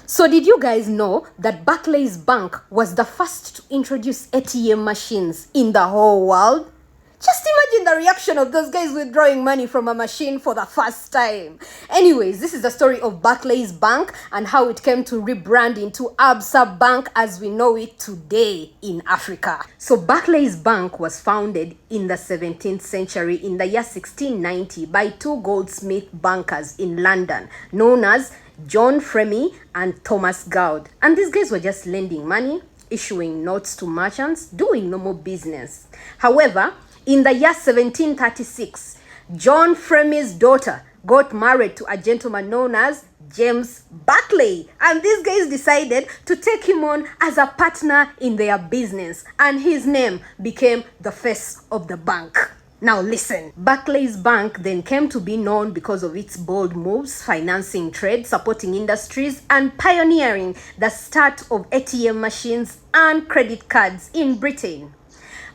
So did you guys know that Barclays Bank was the first to introduce ATM machines in the whole world? Just imagine the reaction of those guys withdrawing money from a machine for the first time. Anyways, this is the story of Barclays Bank and how it came to rebrand into Absa Bank as we know it today in Africa. So Barclays Bank was founded in the 17th century in the year 1690 by two goldsmith bankers in London known as John Fremy and Thomas Gould. And these guys were just lending money, issuing notes to merchants, doing normal business. However, in the year 1736, John Fremy's daughter got married to a gentleman known as James Barclay, and these guys decided to take him on as a partner in their business, and his name became the face of the bank. Now listen, Barclays Bank then came to be known because of its bold moves, financing trade, supporting industries, and pioneering the start of ATM machines and credit cards in Britain.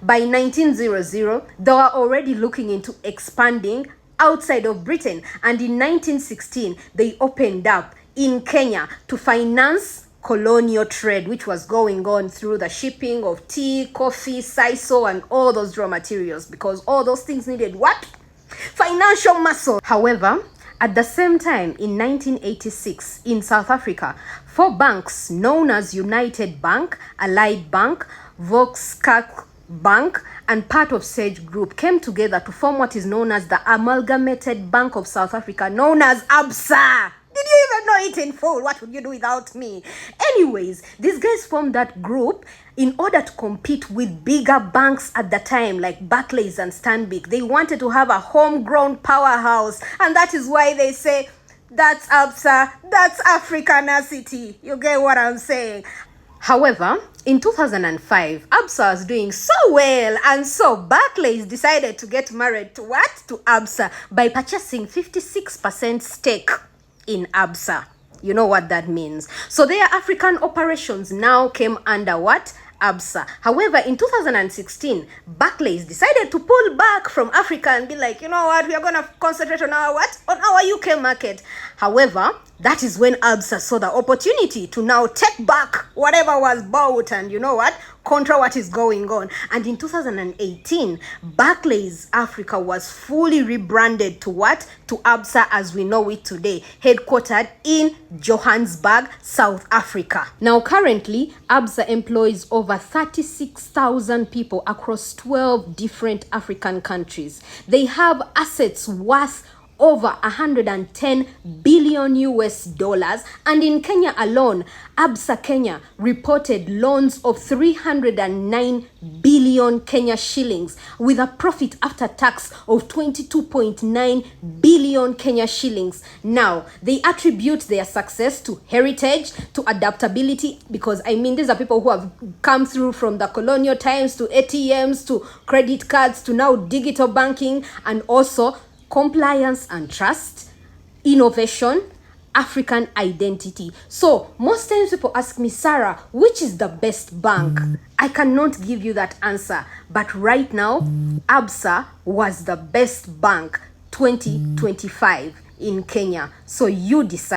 By 1900, they were already looking into expanding outside of Britain, and in 1916, they opened up in Kenya to finance colonial trade, which was going on through the shipping of tea, coffee, sisal, and all those raw materials, because all those things needed what? Financial muscle. However, at the same time, in 1986, in South Africa, four banks known as United Bank, Allied Bank, Volkskerk Bank, and part of Sage Group came together to form what is known as the Amalgamated Bank of South Africa, known as Absa. Did you even know it in full? What would you do without me? Anyways, these guys formed that group in order to compete with bigger banks at the time like Barclays and Stanbic. They wanted to have a homegrown powerhouse, and that is why they say, that's Absa, that's Africanacity. You get what I'm saying? However, in 2005, Absa was doing so well, and so Barclays decided to get married to what? To Absa by purchasing 56% stake in Absa. You know what that means. So their African operations now came under what? Absa. However, in 2016, Barclays decided to pull back from Africa and be like, you know what, we are going to concentrate on our what? On our UK market. However, that is when Absa saw the opportunity to now take back whatever was bought and, you know what, contra what is going on. And in 2018, Barclays Africa was fully rebranded to what? To Absa as we know it today, headquartered in Johannesburg, South Africa. Now, currently, Absa employs over 36,000 people across 12 different African countries. They have assets worth over 110 billion US dollars, and in Kenya alone, Absa Kenya reported loans of 309 billion Kenya shillings with a profit after tax of 22.9 billion Kenya shillings. Now, they attribute their success to heritage, to adaptability, because I mean, these are people who have come through from the colonial times to ATMs, to credit cards, to now digital banking, and also compliance and trust, innovation, African identity. So most times people ask me, Sarah, which is the best bank? I cannot give you that answer, but right now Absa was the best bank 2025 in Kenya. So you decide.